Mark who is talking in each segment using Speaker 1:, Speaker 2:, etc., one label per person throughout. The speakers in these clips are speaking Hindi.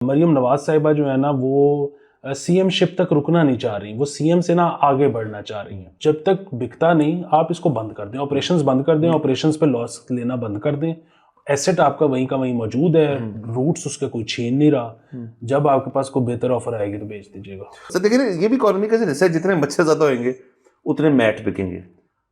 Speaker 1: मरियम नवाज साहिबा जो है ना वो सीएम शिप तक रुकना नहीं चाह रही, वो सीएम से ना आगे बढ़ना चाह रही हैं। जब तक बिकता नहीं आप इसको बंद कर दें, ऑपरेशंस बंद कर दें, ऑपरेशंस पे लॉस लेना बंद कर दें, एसेट आपका वहीं का वहीं मौजूद है, रूट्स उसके कोई छीन नहीं रहा। जब आपके पास कोई बेहतर ऑफर आएगी तो बेच दीजिएगा।
Speaker 2: सर देखिए ये भी इकोनॉमी का हिस्सा है, जितने मच्छर ज्यादा होंगे उतने मैट बिकेंगे,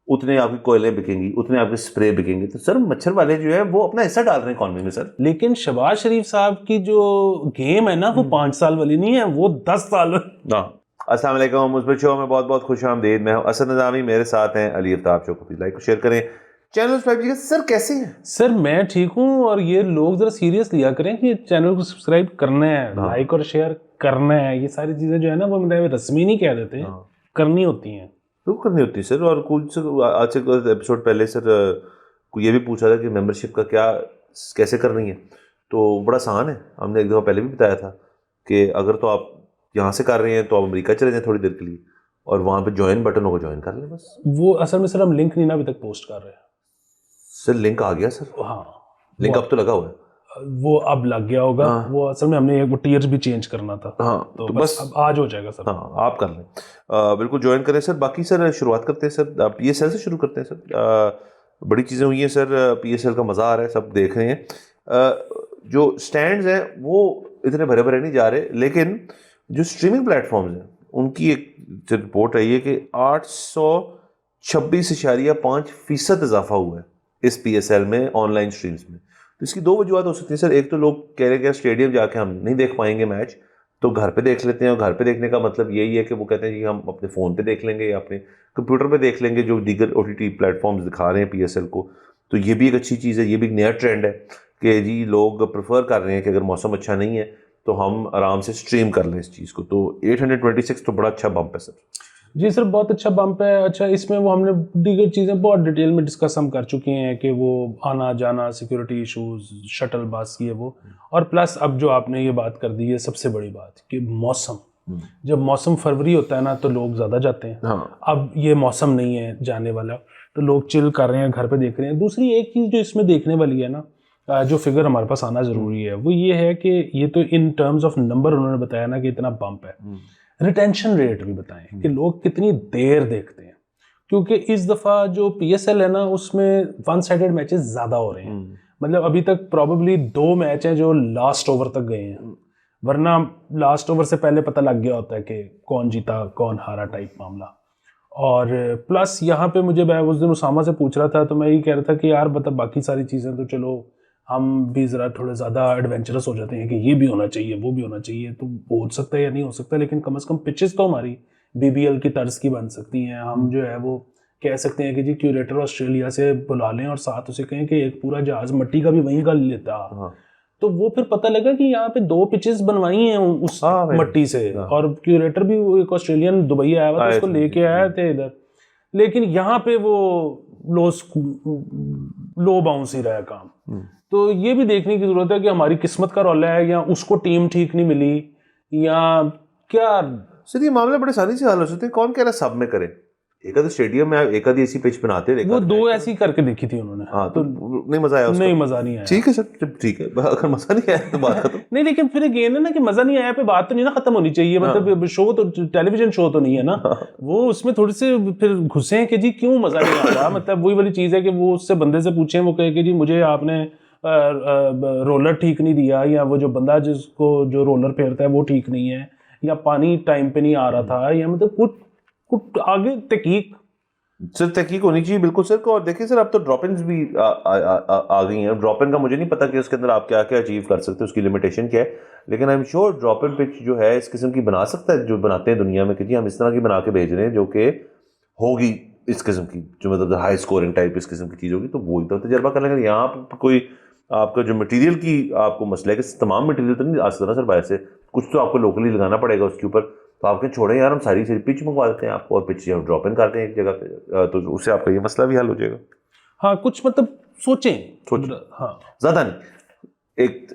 Speaker 2: उतने आपकी कोयले बिकेंगी, उतने आपके स्प्रे बिकेंगे। तो सर मच्छर वाले जो है वो अपना हिस्सा डाल रहे हैं इकोनॉमी में सर।
Speaker 1: लेकिन शहबाज शरीफ साहब की जो गेम है ना वो 5 साल वाली नहीं है, वो 10 साल।
Speaker 2: अस्सलाम वालेकुम, मुझ पर शो में बहुत बहुत खुश आमदीद। मैं हूं असद निज़ामी, मेरे साथ हैं अली आफ्ताब। शो को लाइक और शेयर करें, चैनल सब्सक्राइब कीजिए। सर कैसे हैं?
Speaker 1: सर मैं ठीक हूँ, और ये लोग जरा सीरियस लिया करें कि चैनल को सब्सक्राइब करना है, लाइक और शेयर करना है, ये सारी चीजें जो है ना वो मतलब रस्मी नहीं कह देते, करनी होती हैं।
Speaker 2: तो करनी होती है सर। और कुछ आज से एपिसोड पहले सर को ये भी पूछा था कि मेंबरशिप का क्या कैसे करनी है, तो बड़ा आसान है। हमने एक दफ़ा पहले भी बताया था कि अगर तो आप यहाँ से कर रहे हैं तो आप अमेरिका चले जाएं थोड़ी देर के लिए, और वहाँ पे ज्वाइन बटन होगा, ज्वाइन कर लें बस।
Speaker 1: वो असल में सर हम लिंक नहीं ना अभी तक पोस्ट कर रहे हैं।
Speaker 2: सर लिंक आ गया सर?
Speaker 1: हाँ
Speaker 2: लिंक अब तो लगा हुआ है,
Speaker 1: वो अब लग गया होगा। वो असल में हमने एक टियर्स भी चेंज करना था।
Speaker 2: हाँ
Speaker 1: तो बस अब आज हो जाएगा सर।
Speaker 2: हाँ आप कर लें, बिल्कुल ज्वाइन करें सर। बाकी सर शुरुआत करते हैं सर, PSL से शुरू करते हैं सर। बड़ी चीज़ें हुई हैं सर, PSL का मज़ा आ रहा है, सब देख रहे हैं। जो स्टैंड्स हैं वो इतने भरे भरे नहीं जा रहे, लेकिन जो स्ट्रीमिंग प्लेटफॉर्म्स हैं उनकी एक रिपोर्ट रही है कि 826.5% इजाफा हुआ है इस PSL में ऑनलाइन स्ट्रीम्स में। तो इसकी दो वजूहत हो सकती है सर। एक तो लोग कह रहे हैं कि स्टेडियम जाके हम नहीं देख पाएंगे मैच, तो घर पे देख लेते हैं। और घर पे देखने का मतलब यही है कि वो कहते हैं कि हम अपने फ़ोन पे देख लेंगे या अपने कंप्यूटर पे देख लेंगे, जो दीगर OTT प्लेटफॉर्म्स दिखा रहे हैं PSL को। तो ये भी एक अच्छी चीज़ है, ये भी एक नया ट्रेंड है कि जी लोग प्रेफर कर रहे हैं कि अगर मौसम अच्छा नहीं है तो हम आराम से स्ट्रीम कर लें इस चीज़ को। तो 826 तो बड़ा अच्छा बम्प है सर।
Speaker 1: जी सर बहुत अच्छा बम्प है। अच्छा इसमें वो हमने दीगर चीज़ें बहुत डिटेल में डिस्कस हम कर चुके हैं कि वो आना जाना, सिक्योरिटी इश्यूज, शटल बस, ये वो, और प्लस अब जो आपने ये बात कर दी है सबसे बड़ी बात कि मौसम। जब मौसम फरवरी होता है ना तो लोग ज़्यादा जाते हैं।
Speaker 2: हाँ।
Speaker 1: अब ये मौसम नहीं है जाने वाला, तो लोग चिल कर रहे हैं, घर पे देख रहे हैं। दूसरी एक चीज़ जो इसमें देखने वाली है ना, जो फिगर हमारे पास आना ज़रूरी है, वो ये है कि ये तो इन टर्म्स ऑफ नंबर उन्होंने बताया ना कि इतना बम्प है, रिटेंशन रेट भी बताएं कि लोग कितनी देर देखते हैं। क्योंकि इस दफ़ा जो PSL है ना उसमें वन साइडेड मैचेस ज़्यादा हो रहे हैं। मतलब अभी तक प्रॉबेबली 2 मैच हैं जो लास्ट ओवर तक गए हैं, वरना लास्ट ओवर से पहले पता लग गया होता है कि कौन जीता कौन हारा टाइप मामला। और प्लस यहाँ पे मुझे, मैं उस दिन उसामा से पूछ रहा था तो मैं ये कह रहा था कि यार मतलब बाकी सारी चीज़ें तो चलो हम भी ज़रा थोड़े ज़्यादा एडवेंचरस हो जाते हैं कि ये भी होना चाहिए वो भी होना चाहिए, तो हो सकता है या नहीं हो सकता, लेकिन कम से कम पिचेस तो हमारी BBL की तर्ज की बन सकती हैं। हम जो है वो कह सकते हैं कि जी क्यूरेटर ऑस्ट्रेलिया से बुला लें और साथ उसे कहें कि एक पूरा जहाज मट्टी का भी वहीं का लेता। तो वो फिर पता लगा कि यहाँ पे 2 पिचेस बनवाई हैं उस मट्टी से, और क्यूरेटर भी वो एक ऑस्ट्रेलियन दुबई आया हुआ था, उसको लेके आया थे इधर। लेकिन यहाँ पे वो लो बाउंस ही रहा काम। तो ये भी देखने की जरूरत है कि हमारी किस्मत का रौला है या उसको टीम ठीक नहीं मिली या क्या।
Speaker 2: सर ये मामले बड़े आसानी से हल हो सकते हैं। कौन कह रहा है सब में करें? एक आधे स्टेडियम में एक आधी ऐसी पिच बनाते हैं,
Speaker 1: वो 2 ऐसी करके देखी थी उन्होंने।
Speaker 2: हाँ तो नहीं मजा आया उसका?
Speaker 1: नहीं मजा नहीं आया।
Speaker 2: ठीक है सर, ठीक है, अगर मजा नहीं आया तो बात खत्म।
Speaker 1: नहीं लेकिन फिर ये है ना कि मजा नहीं आया पे बात तो नहीं ना खत्म होनी चाहिए। मतलब शो तो टेलीविजन शो तो नहीं है ना, वो उसमें थोड़ी से फिर घुसे हैं कि जी क्यों मजा नहीं आ रहा। मतलब वही वाली चीज है कि वो उससे बंदे से पूछें, वो कहे कि जी मुझे आपने रोलर ठीक नहीं दिया, या वो जो बंदा जिसको जो रोलर फेरता है वो ठीक नहीं है, या पानी टाइम पे नहीं आ रहा था, या मतलब कुछ आगे तहकीक।
Speaker 2: सर तहकीक होनी चाहिए बिल्कुल सर को। और देखिए सर अब तो ड्रॉप-इन्स भी आ गई हैं। ड्रॉप-इन का मुझे नहीं पता कि उसके अंदर आप क्या क्या अचीव कर सकते हैं, उसकी लिमिटेशन क्या है, लेकिन आई एम श्योर ड्रॉप-इन पिच जो है इस किस्म की बना सकता है, जो बनाते हैं दुनिया में कि जी हम इस तरह की बना के भेज रहे हैं जो कि होगी इस किस्म की, जो मतलब हाई स्कोरिंग टाइप इस किस्म की चीज़ होगी, तो वो तो तजर्बा कर लेंगे। यहाँ पर कोई आपका जो मटेरियल की आपको मसला है कि तमाम मटेरियल तो नहीं आ सकता ना सर बाहर से, कुछ तो आपको लोकली लगाना पड़ेगा उसके ऊपर। तो आपके छोड़े यार हम सारी पिच मंगवा देते हैं आपको, और पिच ड्रॉप इन करते हैं एक जगह पे, तो उससे आपका ये मसला भी हल हो जाएगा।
Speaker 1: हाँ कुछ मतलब सोचें। हाँ
Speaker 2: ज़्यादा नहीं, एक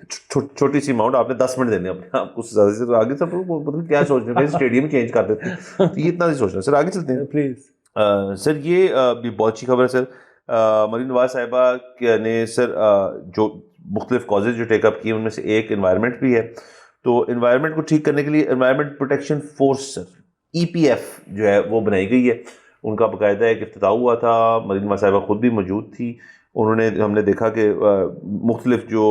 Speaker 2: छोटी सी अमाउंट आपने 10 मिनट देने अपने आपको, ज़्यादा से आगे सब मतलब क्या सोच रहे हैं, स्टेडियम चेंज कर देते हैं, तो ये इतना नहीं सोचना सर। आगे चलते हैं
Speaker 1: प्लीज।
Speaker 2: सर ये बहुत अच्छी खबर है सर। मरीम नवाज साहिबा ने सर जो मुख्तलिफ कॉजेज जो टेकअप किए उनमें से एक एनवायरनमेंट भी है। तो एनवायरनमेंट को ठीक करने के लिए एनवायरनमेंट प्रोटेक्शन फोर्स EPF जो है वो बनाई गई है। उनका बाकायदा एक इफ्तिताह हुआ था, मरीन साहिबा खुद भी मौजूद थी। उन्होंने, हमने देखा कि मुख्तलिफ जो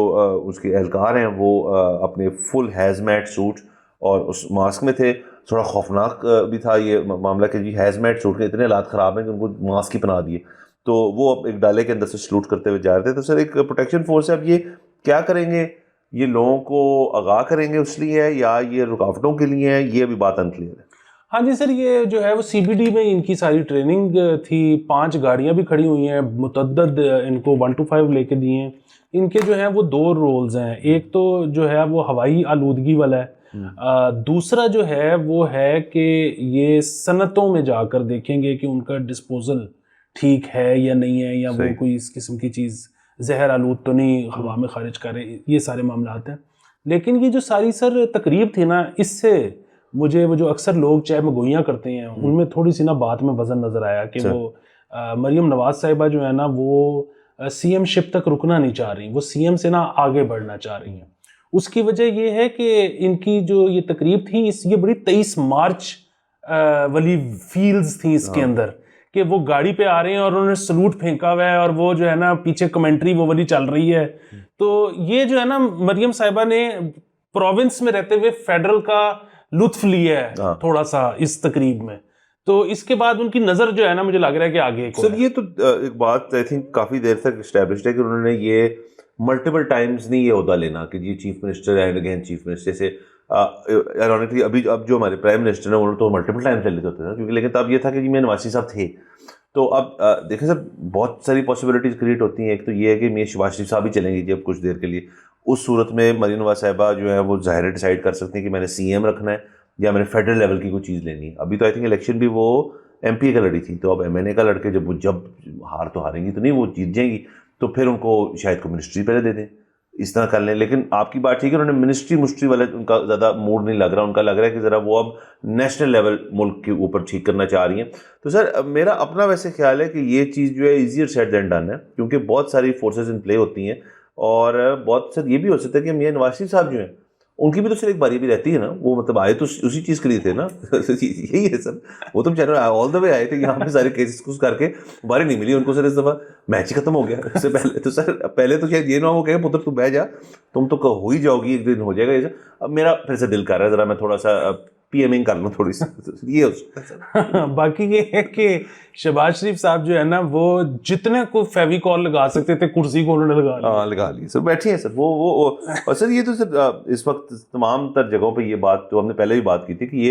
Speaker 2: उसके एहलकार हैं वो अपने फुल हैज़मैट सूट और उस मास्क में थे। थोड़ा खौफनाक भी था ये मामला कि जी हैज़मैट सूट के इतने हालात ख़राब हैं कि उनको मास्क ही पहना दिए। तो वो अब एक डाले के अंदर से सलूट करते हुए जा रहे थे। तो सर एक प्रोटेक्शन फोर्स है, अब ये क्या करेंगे? ये लोगों को आगाह करेंगे उस लिए है या ये रुकावटों के लिए है? ये अभी बात अनक्लियर है।
Speaker 1: हाँ जी सर, ये जो है वो CBD में इनकी सारी ट्रेनिंग थी। 5 गाड़ियां भी खड़ी हुई हैं, मुतअद्दद इनको 1 to 5 लेके दिए हैं। इनके जो है वो 2 रोल्स हैं। एक तो जो है वो हवाई आलूदगी वाला है, दूसरा जो है वो है कि ये सनतों में जाकर देखेंगे कि उनका डिस्पोजल ठीक है या नहीं है, या वो कोई इस किस्म की चीज़ जहर आलूद तो नहीं हवा में खारिज करे। ये सारे मामला हैं। लेकिन ये जो सारी सर तकरीब थी ना, इससे मुझे वो जो अक्सर लोग चाय में गोइयाँ करते हैं उनमें थोड़ी सी ना बात में वजन नज़र आया कि वो मरियम नवाज साहिबा जो है ना वो CM शिप तक रुकना नहीं चाह रही, वो CM से ना आगे बढ़ना चाह रही हैं। उसकी वजह ये है कि इनकी जो ये तकरीब थी ये बड़ी 23 मार्च वाली फील्स थी इसके अंदर, कि वो गाड़ी पे आ रहे हैं और उन्होंने सलूट फेंका हुआ है और वो जो है ना पीछे कमेंट्री वो वाली चल रही है। तो ये जो है ना मरियम साहिबा ने प्रोविंस में रहते हुए फेडरल का लुत्फ लिया है थोड़ा सा इस तकरीब में। तो इसके बाद उनकी नजर जो है ना मुझे लग रहा है कि आगे
Speaker 2: सर ये तो एक बात आई थिंक काफी देर तक एस्टैब्लिश्ड है कि उन्होंने ये मल्टीपल टाइम्स नहीं ये ओहदा लेना कि जी chief minister and again chief minister. जैसे आयरॉनिकली अभी अब जो हमारे प्राइम मिनिस्टर हैं उन्होंने तो मल्टीपल टाइम्स ले लेते होते थे, क्योंकि लेकिन तब ये था कि जी मैं नवाज शरीफ साहब थे। तो अब देखें सर बहुत सारी पॉसिबिलिटीज क्रिएट होती हैं। एक तो ये है कि मैं शहबाज शरीफ साहब ही चलेंगे जी अब कुछ देर के लिए। उस सूरत में मरीन नवाज साहिबा जो है वो ज़ाहिर डिसाइड कर सकते हैं कि मैंने CM रखना है या मैंने फेडरल लेवल की कोई चीज़ लेनी है। अभी तो आई थिंक इलेक्शन भी वो MP का लड़ी थी, तो अब MNA का लड़के जब हार तो हारेंगी तो नहीं, वो जीत जाएंगी, तो फिर उनको शायद को मिनिस्ट्री पहले दे दें, इस तरह कर लें। लेकिन आपकी बात ठीक है, उन्होंने मिनिस्ट्री वाले उनका ज़्यादा मूड नहीं लग रहा। उनका लग रहा है कि ज़रा वो अब नेशनल लेवल मुल्क के ऊपर ठीक करना चाह रही हैं। तो सर मेरा अपना वैसे ख्याल है कि ये चीज़ जो है ईजियर सेड देन डन है, क्योंकि बहुत सारी फोर्सेज इन प्ले होती हैं। और बहुत सर ये भी हो सकता है कि मियां नवाज शरीफ साहब जो हैं उनकी भी तो सिर्फ एक बारी भी रहती है ना, वो मतलब आए तो उसी चीज़ के लिए थे ना। यही है सर, वो तो बेचारे ऑल द वे आए थे यहाँ पे सारे केसेस कुछ करके, बारी नहीं मिली उनको सर। इस दफ़ा मैच ही खत्म हो गया। इससे पहले तो सर पहले तो शायद ये ना हो कहे पुत्र तू बह जा, तुम तो हो ही जाओगी, एक दिन हो जाएगा ये। अब मेरा फिर से दिल कर रहा है ज़रा मैं थोड़ा सा PMing कर लूँ थोड़ी सी, ये
Speaker 1: बाकी ये है कि शहबाज शरीफ साहब जो है ना वो जितने को फेविकॉल लगा सकते थे कुर्सी को उन्होंने लगा ली
Speaker 2: सर। बैठिए हैं सर वो और सर ये तो सर इस वक्त तमाम तर जगहों पे ये बात जो हमने पहले भी बात की थी कि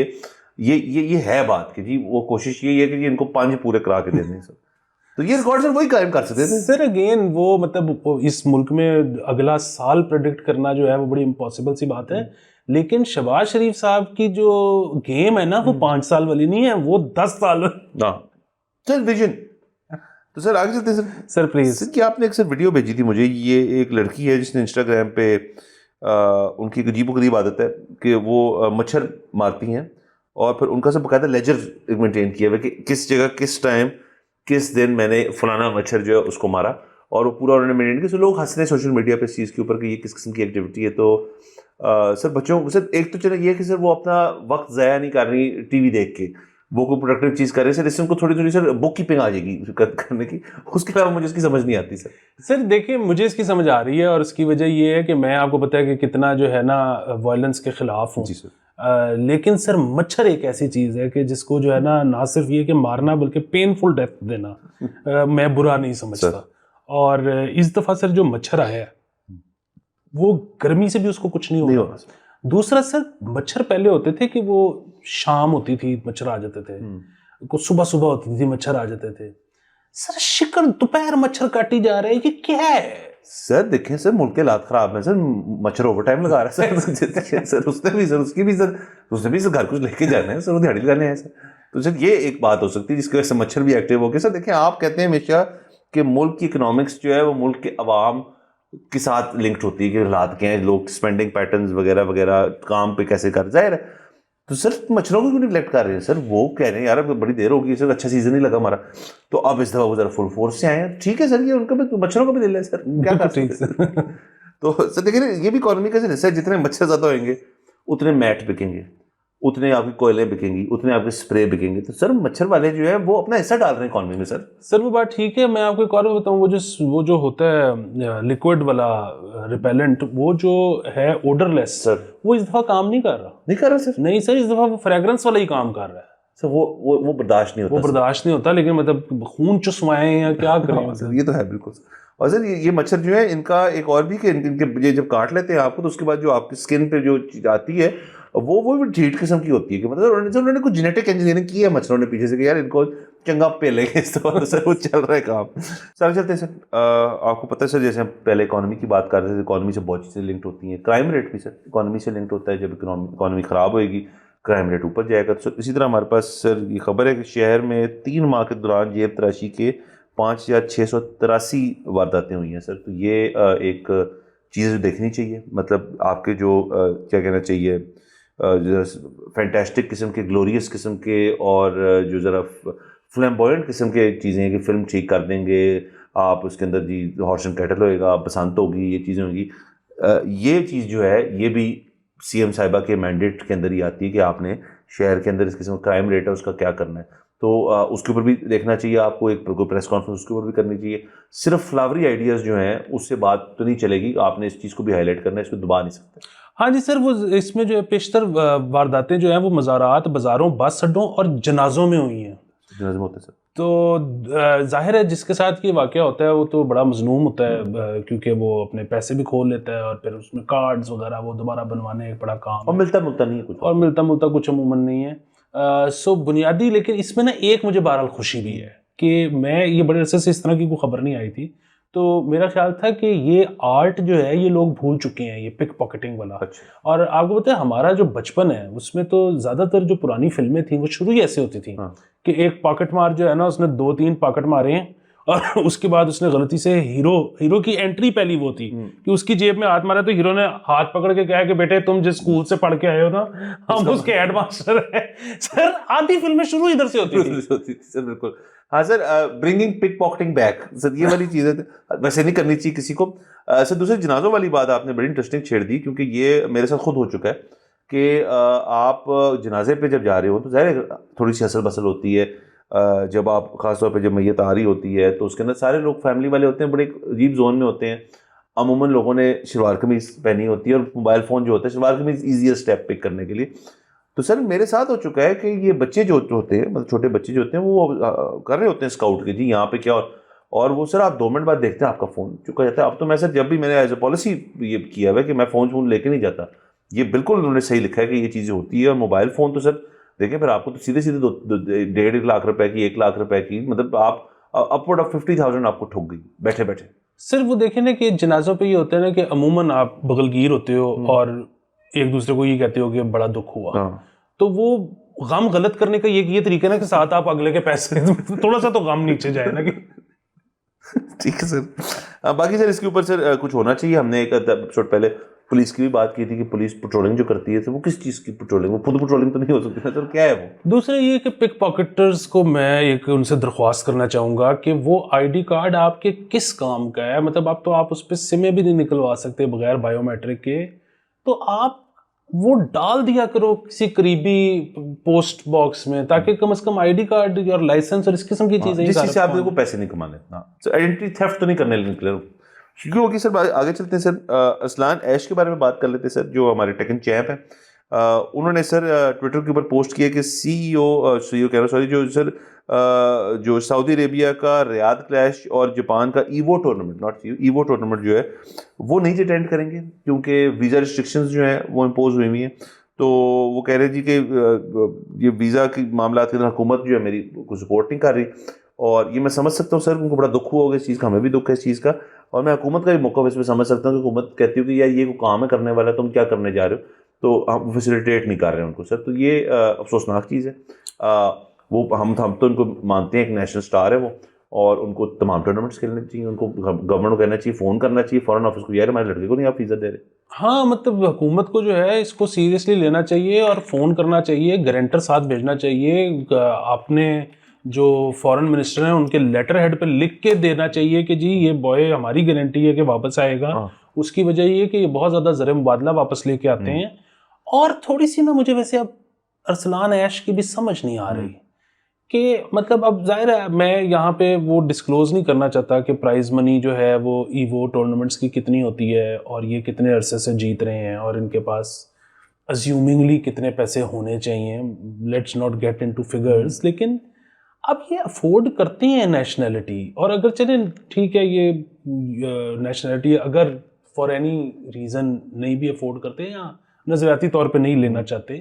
Speaker 2: ये है बात कि जी वो कोशिश ये है कि इनको 5 पूरे करा के दे दें सर। तो ये रिकॉर्ड सर वही कायम कर सकते थे
Speaker 1: सर। अगेन वो मतलब इस मुल्क में अगला साल प्रेडिक्ट करना जो है वो बड़ी इम्पॉसिबल सी बात है। लेकिन शहबाज शरीफ साहब की जो गेम है ना वो 5 साल वाली नहीं है, वो 10 साल
Speaker 2: सर विजन। तो सर आगे चलते हैं
Speaker 1: सर प्लीज।
Speaker 2: सर कि आपने एक सर वीडियो भेजी थी मुझे, ये एक लड़की है जिसने इंस्टाग्राम पे उनकी अजीबोगरीब आदत है कि वो मच्छर मारती हैं और फिर उनका सब बाकायदा लेजर मेंटेन किया हुआ कि किस जगह किस टाइम किस दिन मैंने फलाना मच्छर जो है उसको मारा, और वो पूरा उन्होंने मेंटेन किया। लोग हंस रहे हैं सोशल मीडिया पे इस चीज़ के ऊपर कि ये किस किस्म की एक्टिविटी है। तो सर बच्चों सर एक तो चलो ये कि सर वो अपना वक्त ज़ाया नहीं कर रही TV देख के, वो कोई प्रोडक्टिव चीज़ कर रहे हैं सर, इससे उनको थोड़ी थोड़ी सर बुक कीपिंग आ जाएगी करने की। उसके अलावा मुझे इसकी समझ नहीं आती सर।
Speaker 1: सर देखिए मुझे इसकी समझ आ रही है और इसकी वजह ये है कि मैं आपको पता है कि कितना जो है ना वायलेंस के खिलाफ हूँ। लेकिन सर मच्छर एक ऐसी चीज़ है कि जिसको जो है ना सिर्फ ये कि मारना बल्कि पेनफुल डेथ देना मैं बुरा नहीं समझता। और इस दफ़ा सर जो मच्छर आया है वो गर्मी से भी उसको कुछ नहीं होगा। दूसरा सर मच्छर पहले होते थे कि वो शाम होती थी मच्छर आ जाते थे, कुछ सुबह सुबह होती थी मच्छर आ जाते थे। सर शिकर दोपहर मच्छर काटी जा रहे हैं, ये क्या है
Speaker 2: सर? देखें सर मुल्क के हालात खराब है सर, मच्छर ओवर टाइम लगा रहा है सर। सर उसने भी सर घर कुछ लेके जाना है सर, वो दिहाड़ी लगाने हैं सर। तो सर ये एक बात हो सकती है जिसकी वजह से मच्छर भी एक्टिव हो गए। सर देखें आप कहते हैं हमेशा कि मुल्क की इकोनॉमिक्स जो है वो मुल्क के अवाम के साथ लिंक्ड होती है कि हालात क्या हैं, लोग स्पेंडिंग पैटर्न्स वगैरह वगैरह काम पे कैसे कर जाहिर है। तो सर मच्छरों को क्यों निगलेक्ट कर रहे हैं सर? वो कह रहे हैं यार अब बड़ी देर होगी सर, अच्छा सीजन नहीं लगा हमारा, तो अब इस दफा वो जरा फुल फोर्स से आए हैं। ठीक है सर, ये उनका भी मच्छरों का भी दिल है सर, क्या कर सकते हैं। तो सर देखिए ये भी इकोनॉमी का हिस्सा है, जितने मच्छर ज्यादा होंगे उतने मैट बिकेंगे, उतने आपकी कोयले बिकेंगी, उतने आपके स्प्रे बिकेंगे। तो सर मच्छर वाले जो है वो अपना हिस्सा डाल रहे हैं इकॉनमी में सर।
Speaker 1: वो बात ठीक है। मैं आपको एक और बताऊं, वो जो होता है लिक्विड वाला रिपेलेंट, वो जो है ओडरलेस
Speaker 2: सर
Speaker 1: वो इस दफा काम नहीं कर रहा।
Speaker 2: नहीं कर रहा सर?
Speaker 1: नहीं सर, इस दफा वो फ्रेग्रेंस वाला ही काम कर रहा है।
Speaker 2: सर वो बर्दाश्त नहीं होता।
Speaker 1: वो बर्दाश्त नहीं होता, लेकिन मतलब खून चुसवाएं या क्या करें।
Speaker 2: हाँ, सर ये तो है बिल्कुल। और सर ये मच्छर जो है इनका एक और भी कि इनके ये जब काट लेते हैं आपको, तो उसके बाद जो आपकी स्किन पे जो चीज आती है वो भी हीट किस्म की होती है कि मतलब उन्होंने कुछ जेनेटिक इंजीनियरिंग की है मच्छरों ने पीछे से कि यार इनको चंगा पेलेंगे इस तरह से। वो चल रहा है काम। सर चलते हैं सर। आपको पता है सर, जैसे हम पहले इकोनॉमी की बात कर रहे थे, इकोनॉमी से बहुत चीज़ें लिंक्ड होती हैं। क्राइम रेट भी सर इकोनॉमी से लिंक्ड होता है। जब इकोनॉमी ख़राब होएगी क्राइम रेट ऊपर जाएगा। तो इसी तरह हमारे पास सर ये खबर है कि शहर में 3 माह के दौरान जेब तराशी के 5683 वारदातें हुई हैं सर। तो ये एक चीज़ देखनी चाहिए। मतलब आपके जो क्या कहना चाहिए, फैंटास्टिक किस्म के, ग्लोरियस किस्म के, और जो ज़रा फ्लैम्बॉयंट किस्म के चीज़ें हैं कि फिल्म ठीक कर देंगे आप, उसके अंदर जी हॉर्स एंड कैटल होएगा, बसंत होगी, ये चीज़ें होंगी। ये चीज़ जो है ये भी सीएम साहिबा के मैंडेट के अंदर ही आती है कि आपने शहर के अंदर इस किस्म का क्राइम रेट है उसका क्या करना है। तो उसके ऊपर भी देखना चाहिए आपको, एक प्रेस कॉन्फ्रेंस उसके ऊपर भी करनी चाहिए। सिर्फ फ्लावरी आइडियाज़ जो हैं उससे बात तो नहीं चलेगी, आपने इस चीज़ को भी हाईलाइट करना है, इसको दबा नहीं सकते।
Speaker 1: हाँ जी सर, वो इसमें जो है पेशतर वारदातें जो हैं वो मज़ारात, बाज़ारों, बस अड्डों और जनाजों में हुई हैं।
Speaker 2: होता है सर।
Speaker 1: तो जाहिर है जिसके साथ ये वाक़या होता है वो तो बड़ा मजलूम होता है, क्योंकि वो अपने पैसे भी खोल लेता है और फिर उसमें कार्ड्स वगैरह वो दोबारा बनवाने एक बड़ा काम
Speaker 2: और
Speaker 1: है।
Speaker 2: मिलता मुलता नहीं है कुछ,
Speaker 1: और मिलता मुलता कुछ अमूमन नहीं है। सो बुनियादी, लेकिन इसमें ना एक मुझे बहरहाल खुशी भी है कि मैं ये बड़े अरसे से इस तरह की कोई खबर नहीं आई थी, तो मेरा ख्याल था कि ये आर्ट जो है ये लोग भूल चुके हैं, ये पिक पॉकेटिंग वाला।
Speaker 2: अच्छा।
Speaker 1: और आपको पता है हमारा जो बचपन है उसमें तो ज़्यादातर जो पुरानी फिल्में थी वो शुरू ही ऐसे होती थी।
Speaker 2: हाँ।
Speaker 1: कि एक पॉकेट मार जो है ना, उसने 2-3 पॉकेट मारे हैं और उसके बाद उसने गलती से हीरो की एंट्री पहली वो थी कि उसकी जेब में हाथ मारा, तो हीरो ने हाथ पकड़ के कहा कि बेटे तुम जिस स्कूल से पढ़ के आए हो ना, हम उसके हेडमास्टर हैं। सर आधी फिल्में शुरू इधर से होती थी।
Speaker 2: सर बिल्कुल। हाँ sir, bringing pickpocketing back sir, ये वाली चीज़ है वैसे नहीं करनी चाहिए किसी को। सर दूसरी जनाजों वाली बात आपने बड़ी इंटरेस्टिंग छेड़ दी, क्योंकि ये मेरे साथ खुद हो चुका है कि आप जनाजे पे जब जा रहे हो तो ज़ाहिर थोड़ी सी हसल बसल होती है। जब आप ख़ासतौर पे जब मैयत आ रही होती है तो उसके अंदर सारे लोग फैमिली वाले होते हैं, बड़े अजीब जोन में होते हैं। अमूमन लोगों ने शलवार कमीज़ पहनी होती है और मोबाइल फ़ोन जो होता है, शलवार कमीज़ ईजियर स्टेप पिक करने के लिए। तो सर मेरे साथ हो चुका है कि ये बच्चे जो होते हैं, मतलब छोटे बच्चे जो होते हैं, वो कर रहे होते हैं स्काउट के, जी यहाँ पे क्या, और वो सर आप 2 मिनट बाद देखते हैं आपका फ़ोन चुका जाता है। अब तो मैं सर जब भी मैंने एज ए पॉलिसी ये किया हुआ है कि मैं फ़ोन लेके नहीं जाता। ये बिल्कुल उन्होंने सही लिखा है कि ये चीज़ें होती है। और मोबाइल फ़ोन तो सर देखें फिर आपको तो सीधे 1.5 लाख रुपए की, 1 लाख रुपए की, मतलब आप अपवर्ड ऑफ 50,000 आपको ठुक गई बैठे बैठे।
Speaker 1: सर वो देखें ना कि जनाजों पे ये होता है ना कि अमूमन आप बगलगीर होते हो और एक दूसरे को ये कहते हो कि बड़ा दुख हुआ।
Speaker 2: हाँ।
Speaker 1: तो वो गम गलत करने का ये तरीका है ना कि साथ आप अगले के पैसे थोड़ा सा तो गम नीचे जाए ना कि
Speaker 2: ठीक है सर। बाकी सर इसके ऊपर सर कुछ होना चाहिए। हमने एक एपिसोड पहले पुलिस की भी बात की थी कि पुलिस पेट्रोलिंग जो करती है तो वो किस चीज़ की पेट्रोलिंग, वो खुद पेट्रोलिंग तो नहीं हो सकती ना सर, क्या है वो?
Speaker 1: दूसरा ये कि पिक पॉकेटर्स को मैं एक उनसे दरख्वास्त करना चाहूँगा कि वो आईडी कार्ड आपके किस काम का है। मतलब आप उस पर सिमें भी नहीं निकलवा सकते बगैर बायोमेट्रिक के, तो आप वो डाल दिया करो किसी करीबी पोस्ट बॉक्स में, ताकि कम से कम आईडी कार्ड और लाइसेंस और इस किस्म की चीज़ें
Speaker 2: जिस चीज़ से आप को पैसे नहीं कमाने। हाँ सर, आइडेंटिटी थेफ्ट तो नहीं करने निकले क्योंकि सर आगे चलते हैं सर। असलान ऐश के बारे में बात कर लेते हैं सर, जो हमारे टेक एंड चैंप हैं। उन्होंने सर ट्विटर के ऊपर पोस्ट किया कि सीईओ कह रहा सॉरी जो सर जो सऊदी अरेबिया का रियाद क्लैश और जापान का evo tournament, not evo tournament जो है वो नहीं अटेंड करेंगे क्योंकि वीज़ा रिस्ट्रिक्शंस जो हैं वो इम्पोज हुई हुई हैं। तो वो कह रहे जी कि ये वीज़ा की मामला के अंदर हुकूमत जो है मेरी को सपोर्ट नहीं कर रही। और ये मैं समझ सकता हूँ सर, उनको बड़ा दुख हुआ होगा इस चीज़ का, हमें भी दुख है इस चीज़ का। और मैं हुकूमत का भी मौका इसमें समझ सकता हूँ कि हुकूमत कहती है कि यार ये को काम है करने वाला, तुम क्या करने जा रहे हो, तो हम फैसिलिटेट नहीं कर रहे हैं उनको सर। तो ये अफसोसनाक चीज़ है। वो हम तो उनको मानते हैं एक नेशनल स्टार है वो, और उनको तमाम टूर्नामेंट्स खेलने चाहिए। उनको गवर्नमेंट को कहना चाहिए, फ़ोन करना चाहिए फॉरेन ऑफिस को, यार हमारे लड़के को नहीं आप वीज़ा दे रहे।
Speaker 1: हाँ मतलब हुकूमत को जो है इसको सीरियसली लेना चाहिए और फ़ोन करना चाहिए, गारंटर साथ भेजना चाहिए। आपने जो फॉरेन मिनिस्टर हैं उनके लेटर हेड पे लिख के देना चाहिए कि जी ये बॉय हमारी गारंटी है कि वापस आएगा। उसकी वजह ये कि ये बहुत ज़्यादा ज़र मुबादला वापस लेके आते हैं और थोड़ी सी ना मुझे वैसे अब अरसलान ऐश की भी समझ नहीं आ रही कि मतलब अब जाहिर है मैं यहाँ पे वो डिस्क्लोज नहीं करना चाहता कि प्राइज मनी जो है वो ईवो टूर्नामेंट्स की कितनी होती है और ये कितने अरसे से जीत रहे हैं और इनके पास अज्यूमिंगली कितने पैसे होने चाहिए, let's not get into figures, लेकिन अब ये अफोर्ड करते हैं नेशनैलिटी। और अगर चले ठीक है ये नेशनैलिटी अगर फॉर एनी रीज़न नहीं भी अफोर्ड करते या नज़रियाती तौर पे नहीं लेना चाहते,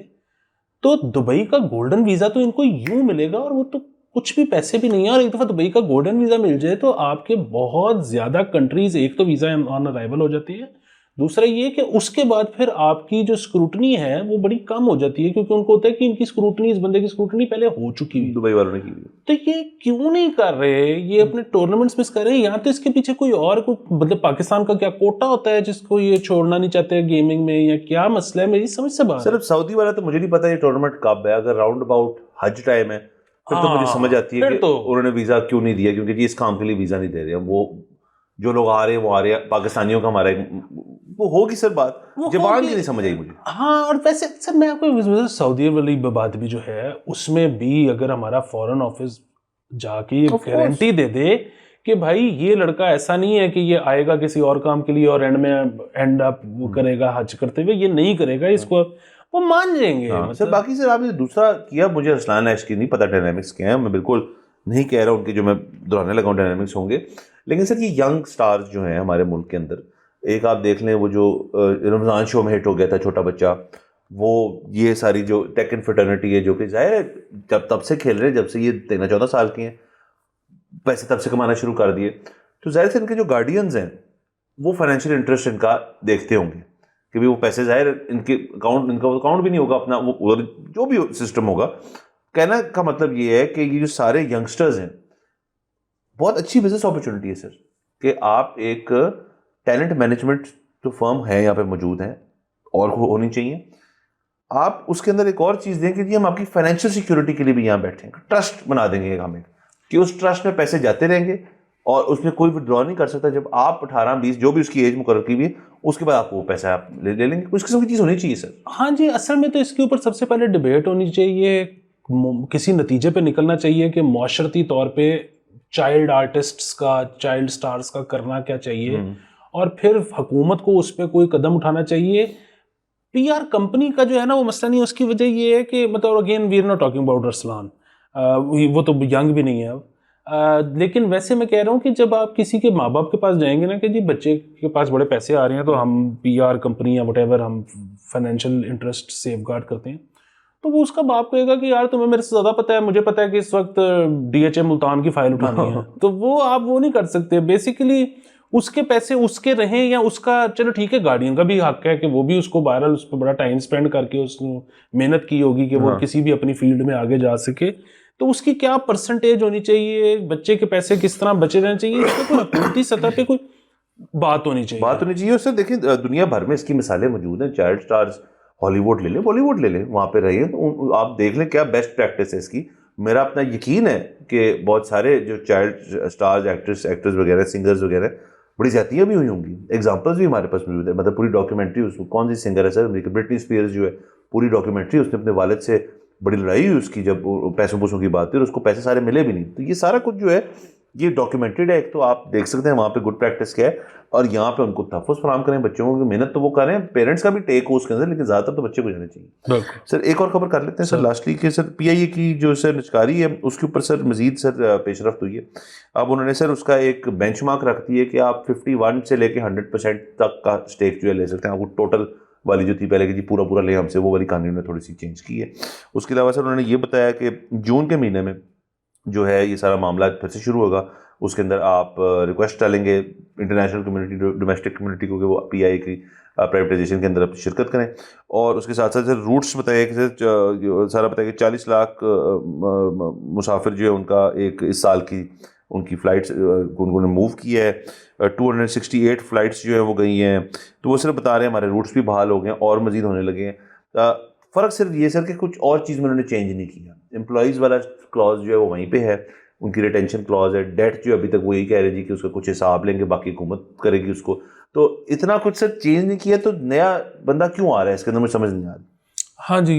Speaker 1: तो दुबई का गोल्डन वीज़ा तो इनको यूं मिलेगा और वो तो कुछ भी पैसे भी नहीं है। और एक दफ़ा दुबई का गोल्डन वीज़ा मिल जाए तो आपके बहुत ज़्यादा कंट्रीज़, एक तो वीज़ा ऑन अराइवल हो जाती है, दूसरा ये कि उसके बाद फिर आपकी जो स्क्रूटनी है वो बड़ी कम हो जाती है, क्योंकि उनको होता है कि इनकी स्क्रूटनी, इस बंदे की स्क्रूटनी पहले हो चुकी है।
Speaker 2: दुबई वालों ने की हुई।
Speaker 1: तो ये क्यों नहीं कर रहे, ये अपने टूर्नामेंट्स मिस कर रहे हैं, या तो इसके पीछे कोई और मतलब पाकिस्तान का क्या कोटा होता है जिसको ये छोड़ना नहीं चाहते गेमिंग में, या क्या मसला है, मेरी समझ से बाहर।
Speaker 2: सिर्फ सऊदी वाला तो मुझे नहीं पता ये टूर्नामेंट कब है, अगर राउंड अबाउट हज टाइम है फिर तो मुझे समझ आती है कि
Speaker 1: तो
Speaker 2: उन्होंने वीजा क्यों नहीं दिया, क्योंकि जी इस काम के लिए वीजा नहीं दे रहे हैं, वो जो लोग आ रहे हैं वो आ रहे हैं, पाकिस्तानियों का हमारा वो होगी सर बात, जबान की नहीं समझ आई मुझे।
Speaker 1: हाँ, और वैसे सर मैं आपको सऊदी वाली बात भी जो है उसमें भी अगर हमारा फॉरेन ऑफिस जाके गारंटी दे दे कि भाई ये लड़का ऐसा नहीं है कि ये आएगा किसी और काम के लिए और एंड में एंड अप वो करेगा हज करते हुए, ये नहीं करेगा, इसको वो मान जाएंगे।
Speaker 2: हाँ, सर बाकी सर आपने दूसरा किया, मुझे अरसलान ऐश की नहीं पता डायनामिक्स क्या है, मैं बिल्कुल नहीं कह रहा उनके जो मैं दोहराने लगा हूँ डायनामिक्स होंगे, लेकिन सर ये यंग स्टार्स जो हैं हमारे मुल्क के अंदर, एक आप देख लें वो जो रमज़ान शो में हिट हो गया था छोटा बच्चा, वो ये सारी जो टेक एंड फ्रेटर्निटी है जो कि जाहिर है जब तब से खेल रहे हैं, जब से ये 13-14 साल के हैं, पैसे तब से कमाना शुरू कर दिए, तो जाहिर से इनके जो गार्डियंस हैं वो फाइनेंशियल इंटरेस्ट इनका देखते होंगे कि भी वो पैसे जाहिर इनका अकाउंट भी नहीं होगा अपना, वो जो भी सिस्टम होगा। कहना का मतलब ये है कि ये जो सारे यंगस्टर्स हैं, बहुत अच्छी बिजनेस अपॉर्चुनिटी है सर कि आप एक टैलेंट मैनेजमेंट जो फर्म है यहाँ पे मौजूद है और होनी चाहिए, आप उसके अंदर एक और चीज़ दें कि जी हम आपकी फाइनेंशियल सिक्योरिटी के लिए भी यहाँ बैठे हैं, ट्रस्ट बना देंगे हमें कि उस ट्रस्ट में पैसे जाते रहेंगे और उसमें कोई विड्रॉ नहीं कर सकता, जब आप 18-20 जो भी उसकी एज मुकर्रर की हुई है उसके बाद आपको वो पैसा आप ले लेंगे, कुछ किस्म की चीज़ होनी चाहिए सर।
Speaker 1: हाँ जी, असल में तो इसके ऊपर सबसे पहले डिबेट होनी चाहिए, किसी नतीजे पे निकलना चाहिए कि माशरती तौर पे चाइल्ड आर्टिस्ट्स का, चाइल्ड स्टार्स का करना क्या चाहिए, और फिर हुकूमत को उस पर कोई कदम उठाना चाहिए। पीआर कंपनी का जो है ना वो मसला नहीं, उसकी वजह ये है कि मतलब again we are not talking about Arsalan, वो तो यंग भी नहीं है अब, लेकिन वैसे मैं कह रहा हूँ कि जब आप किसी के माँ बाप के पास जाएंगे ना कि जी बच्चे के पास बड़े पैसे आ रहे हैं तो हम पीआर कंपनी या वटेवर हम फाइनेंशियल इंटरेस्ट सेफ गार्ड करते हैं, तो वो उसका बाप कहेगा कि यार तुम्हें मेरे से ज़्यादा पता है, मुझे पता है कि इस वक्त डीएचए मुल्तान की फाइल उठानी है, तो वो आप वो नहीं कर सकते। बेसिकली उसके पैसे उसके रहें या उसका, चलो ठीक है गार्डियन का भी हक है कि वो भी उसको बहरहाल उस पर बड़ा टाइम स्पेंड करके उसने मेहनत की होगी कि वो किसी भी अपनी फील्ड में आगे जा सके, तो उसकी क्या परसेंटेज होनी चाहिए, बच्चे के पैसे किस तरह बचे रहने चाहिए, इस पर कोई हुकूमती सतह पे कोई बात होनी चाहिए।
Speaker 2: और सर देखिए दुनिया भर में इसकी मिसालें मौजूद हैं, चाइल्ड स्टार्स हॉलीवुड ले लें, बॉलीवुड ले लें, वहाँ पे रहिए तो आप देख लें क्या बेस्ट प्रैक्टिस है इसकी। मेरा अपना यकीन है कि बहुत सारे जो चाइल्ड स्टार्स, एक्टर्स वगैरह, सिंगर्स वगैरह, बड़ी ज्यादतियाँ भी हुई होंगी, एग्जांपल्स भी हमारे पास मौजूद है। मतलब पूरी डॉक्यूमेंट्री, उसको कौन सी सिंगर है सर, ब्रिटनी स्पीयर्स जो है, पूरी डॉक्यूमेंट्री उसने अपने वालिद से बड़ी लड़ाई हुई उसकी, जब पैसों की बात थी और उसको पैसे सारे मिले भी नहीं, तो ये सारा कुछ जो है ये डॉक्यूमेंटेड है। एक तो आप देख सकते हैं वहाँ पे गुड प्रैक्टिस क्या है, और यहाँ पे उनको तहफ़्फ़ुज़ फराहम करें, बच्चों को मेहनत तो वो करें, पेरेंट्स का भी टेक हो उसके अंदर, लेकिन ज़्यादातर तो बच्चे को जाने चाहिए। सर एक और खबर कर लेते हैं सर लास्टली कि सर पीआईए की जो सर निचकारी है उसके ऊपर सर मजीद सर पेशरफ्त हुई है। अब उन्होंने सर उसका एक बेंचमार्क रख दी है कि आप 51 से लेके 100% तक का स्टेक जो है ले सकते हैं। आपको टोटल वाली जो थी पहले की जी पूरा ले हमसे, वो वाली कानून ने थोड़ी सी चेंज की है। उसके अलावा सर उन्होंने ये बताया कि जून के महीने में जो है ये सारा मामला फिर से शुरू होगा, उसके अंदर आप रिक्वेस्ट डालेंगे इंटरनेशनल कम्युनिटी, डोमेस्टिक कम्युनिटी को कि वो पीआई की प्राइवेटाइजेशन के अंदर आप शिरकत करें। और उसके साथ साथ सर रूट्स बताया कि सर सारा बताया कि 40 लाख मुसाफिर जो है उनका एक इस साल की उनकी फ़्लाइट्स उन्होंने मूव किया है, 268 फ़्लाइट्स जो है वो गई हैं। तो वो सिर्फ बता रहे हैं हमारे रूट्स भी बहाल हो गए हैं और मज़ीद होने लगे हैं। फ़र्क सिर्फ ये सर कि कुछ और चीज़ में उन्होंने चेंज नहीं किया। एम्प्लॉइज़ वाला क्लॉज जो है वो वहीं पे है, उनकी रिटेंशन क्लॉज है। डेट जो अभी तक वो यही कह रहे जी कि उसका कुछ हिसाब लेंगे, बाकी हुकूमत करेगी उसको। तो इतना कुछ सर चेंज नहीं किया, तो नया बंदा क्यों आ रहा है इसके अंदर, मुझे समझ नहीं आ रही।
Speaker 1: हाँ जी,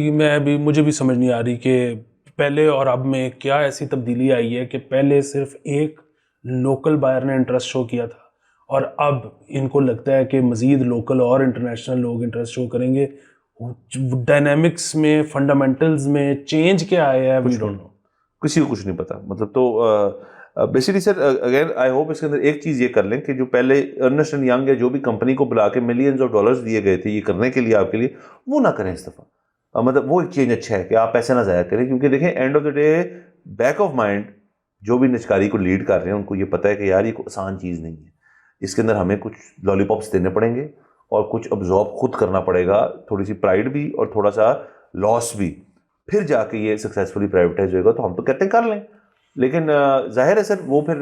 Speaker 1: मुझे भी समझ नहीं आ रही कि पहले और अब में क्या ऐसी तब्दीली आई है कि पहले सिर्फ एक लोकल बायर ने इंटरेस्ट शो किया था और अब इनको लगता है कि मज़ीद लोकल और इंटरनेशनल लोग इंटरेस्ट शो करेंगे। डायनामिक्स में, फंडामेंटल्स में चेंज क्या आया है, वी डोंट नो।
Speaker 2: किसी को कुछ नहीं पता। मतलब तो basically sir again I hope इसके अंदर एक चीज़ ये कर लें कि जो पहले अर्नेस्ट एंड यंग या जो भी कंपनी को बुला के मिलियंस ऑफ डॉलर्स दिए गए थे ये करने के लिए आपके लिए, वो ना करें इस दफ़ा। मतलब वो एक चेंज अच्छा है कि आप पैसे ना ज़ाया करें, क्योंकि देखें end of the day back of mind जो भी निजकारी को लीड कर रहे हैं उनको ये पता है कि यार ये कोई आसान चीज़ नहीं है, इसके अंदर हमें कुछ लॉलीपॉप्स देने पड़ेंगे और कुछ अब्जॉर्ब खुद करना पड़ेगा, थोड़ी सी प्राइड भी और थोड़ा सा लॉस भी, फिर जाके ये सक्सेसफुली प्राइवेटाइज होएगा। तो हम तो कहते हैं कर लें, लेकिन जाहिर है सर वो फिर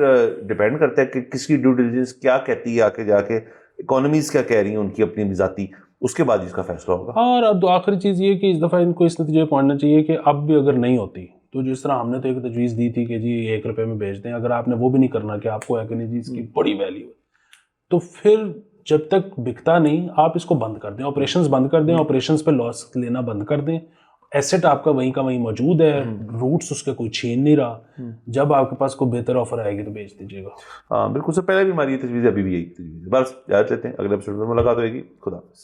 Speaker 2: डिपेंड करता है कि किसकी ड्यू डिलिजेंस क्या कहती है, आके जाके इकोनॉमीज क्या कह रही हैं उनकी अपनी जाती, उसके बाद इसका फैसला होगा।
Speaker 1: हाँ, और अब आखिरी चीज़ ये कि इस दफ़ा इनको इस नतीजे पे पहुंचना चाहिए कि अब भी अगर नहीं होती तो जिस तरह हमने तो एक तजवीज़ दी थी कि जी 1 रुपये में बेच दें, अगर आपने वो भी नहीं करना कि आपको है कि नहीं जी इसकी बड़ी वैल्यू है, तो फिर जब तक बिकता नहीं आप इसको बंद कर दें, ऑपरेशंस बंद कर दें, ऑपरेशंस पे लॉस लेना बंद कर दें। एसेट आपका वहीं का वहीं मौजूद है, रूट्स उसके कोई छीन नहीं रहा। जब आपके पास कोई बेहतर ऑफर आएगी तो बेच दीजिएगा।
Speaker 2: हाँ बिल्कुल सर, पहले भी हमारी ये तजवीज़, अभी भी यही तजवीज़ है। बस याद लेते हैं, अगले एपिसोड में मुलाकात होगी। खुदा हाफिज़।